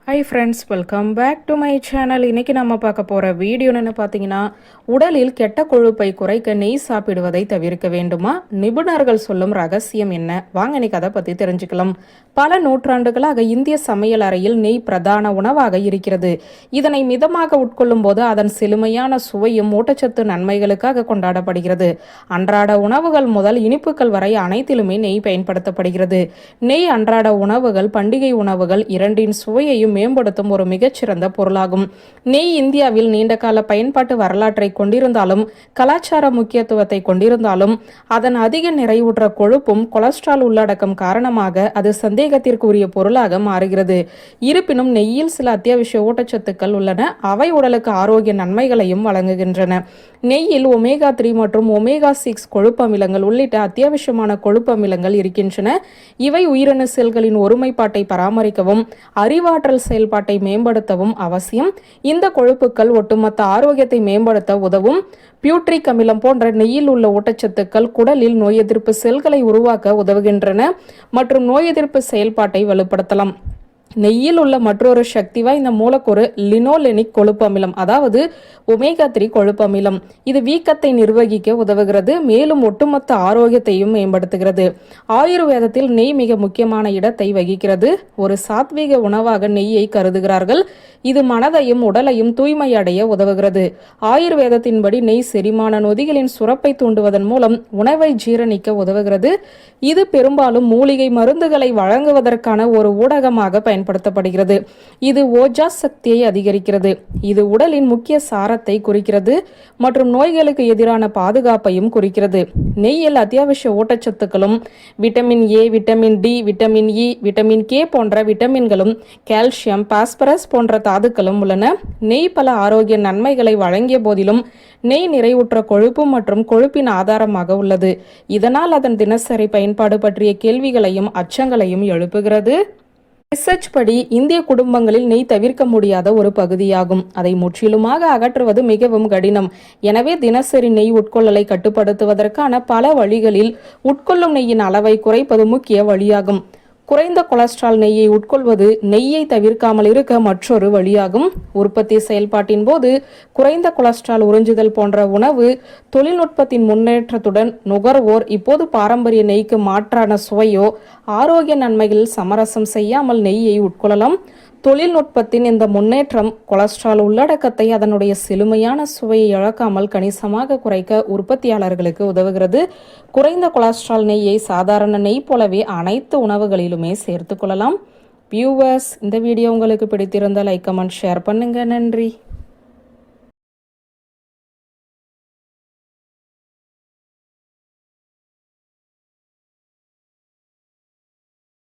High friends, welcome back to my channel. இன்றைக்கி நம்ம பார்க்க போகிற வீடியோ என்னென்னு பார்த்தீங்கன்னா, உடலில் கெட்ட கொழுப்பை குறைக்க நெய் சாப்பிடுவதை தவிர்க்க வேண்டுமா? நிபுணர்கள் சொல்லும் ரகசியம் என்ன? வாங்க இன்னைக்கு அதை பற்றி தெரிஞ்சுக்கலாம். பல நூற்றாண்டுகளாக இந்திய சமையல் அறையில் நெய் பிரதான உணவாக இருக்கிறது. இதனை மிதமாக உட்கொள்ளும் போது அதன் செழுமையான சுவையும் ஊட்டச்சத்து நன்மைகளுக்காக கொண்டாடப்படுகிறது. அன்றாட உணவுகள் முதல் இனிப்புகள் வரை அனைத்திலுமே நெய் பயன்படுத்தப்படுகிறது. நெய் அன்றாட உணவுகள், பண்டிகை உணவுகள் இரண்டின் சுவையையும் மேம்படுத்தும் ஒரு மிகச்சிறந்த பொருளாகும். நெய் இந்தியாவில் நீண்டகால பயன்பாட்டு வரலாற்றை கொண்டிருந்தாலும், கலாச்சார முக்கியத்துவத்தை கொண்டிருந்தாலும், அதன் அதிக நிறைவுற்ற கொழுப்பும் கொலஸ்ட்ரால் உள்ளடக்கம் காரணமாக அது சந்தேகத்திற்குரிய பொருளாக மாறுகிறது. இருப்பினும் நெய்யில் சில அத்தியாவசிய ஊட்டச்சத்துக்கள் உள்ளன. அவை உடலுக்கு ஆரோக்கிய நன்மைகளையும் வழங்குகின்றன. நெய்யில் ஒமேகா 3 மற்றும் ஒமேகா 6 கொழுப்பமிலங்கள் உள்ளிட்ட அத்தியாவசியமான கொழுப்பமிலங்கள் இருக்கின்றன. இவை உயிரணு செல்களின் ஒருமைப்பாட்டை பராமரிக்கவும் அறிவாற்றல் செயல்பாட்டை மேம்படுத்தவும் அவசியம். இந்த கொழுப்புகள் ஒட்டுமொத்த ஆரோக்கியத்தை மேம்படுத்த உதவும். பியூட்ரிக் அமிலம் போன்ற நெய்யில் உள்ள ஊட்டச்சத்துக்கள் குடலில் நோய் எதிர்ப்பு செல்களை உருவாக்க உதவுகின்றன மற்றும் நோய் எதிர்ப்பு செயல்பாட்டை வலுப்படுத்தலாம். நெய்யில் உள்ள மற்றொரு சக்தி வாய்ந்த மூலக்கூறு லினோலெனிக் கொழுப்பு அமிலம், அதாவது ஒமேகா 3 கொழுப்பு அமிலம். இது வீக்கத்தை நிர்வகிக்க உதவுகிறது, மேலும் ஒட்டுமொத்த ஆரோக்கியத்தையும் மேம்படுத்துகிறது. ஆயுர்வேதத்தில் நெய் மிக முக்கியமான இடத்தை வகிக்கிறது. ஒரு சாத்வீக உணவாக நெய்யை கருதுகிறார்கள். இது மனதையும் உடலையும் தூய்மையடைய உதவுகிறது. ஆயுர்வேதத்தின்படி நெய் செரிமான நொதிகளின் சுரப்பை தூண்டுவதன் மூலம் உணவை ஜீரணிக்க உதவுகிறது. இது பெரும்பாலும் மூலிகை மருந்துகளை வழங்குவதற்கான ஒரு ஊடகமாக பயன்படுத்தப்படுகிறது. இது ஓஜா சக்தியை அதிகரிக்கிறது. இது உடலின் முக்கிய சாரத்தை குறிக்கிறது மற்றும் நோய்களுக்கு எதிரான பாதுகாப்பையும் குறிக்கிறது. நெய்யில் அத்தியாவசிய ஊட்டச்சத்துக்களும் vitamin A, vitamin D, vitamin E, vitamin K போன்ற விட்டமின்களும், கால்சியம், பாஸ்பரஸ் போன்ற தாதுக்களும் உள்ளன. நெய் பல ஆரோக்கிய நன்மைகளை வழங்கிய போதிலும் நெய் நிறைவுற்ற கொழுப்பு மற்றும் கொழுப்பின் ஆதாரமாக உள்ளது. இதனால் அதன் தினசரி பயன்பாடு பற்றிய கேள்விகளையும் அச்சங்களையும் எழுப்புகிறது. ரிசர்ச் படி இந்திய குடும்பங்களில் நெய் தவிர்க்க முடியாத ஒரு பகுதியாகும். அதை முற்றிலுமாக அகற்றுவது மிகவும் கடினம். எனவே தினசரி நெய் உட்கொள்ளலை கட்டுப்படுத்துவதற்கான பல வழிகளில் உட்கொள்ளும் நெய்யின் அளவை குறைப்பது முக்கிய வழியாகும். குறைந்த கொலஸ்ட்ரால் நெய்யை உட்கொள்வது நெய்யை தவிர்க்காமல் இருக்க மற்றொரு வழியாகும். உற்பத்தி செயல்பாட்டின் போது குறைந்த கொலஸ்ட்ரால் உறிஞ்சுதல் போன்ற உணவு தொழில்நுட்பத்தின் முன்னேற்றத்துடன் நுகர்வோர் இப்போது பாரம்பரிய நெய்க்கு மாற்றான சுவையோ ஆரோக்கிய நன்மைகளில் சமரசம் செய்யாமல் நெய்யை உட்கொள்ளலாம். தொழில்நுட்பத்தின் இந்த முன்னேற்றம் கொலஸ்ட்ரால் உள்ளடக்கத்தை அதனுடைய செழுமையான சுவையை இழக்காமல் கணிசமாக குறைக்க உற்பத்தியாளர்களுக்கு உதவுகிறது. குறைந்த கொலஸ்ட்ரால் நெய்யை சாதாரண நெய் போலவே அனைத்து உணவுகளிலுமே சேர்த்து கொள்ளலாம். வியூவர்ஸ், இந்த வீடியோ உங்களுக்கு பிடித்திருந்தால் லைக், கமெண்ட், ஷேர் பண்ணுங்க. நன்றி.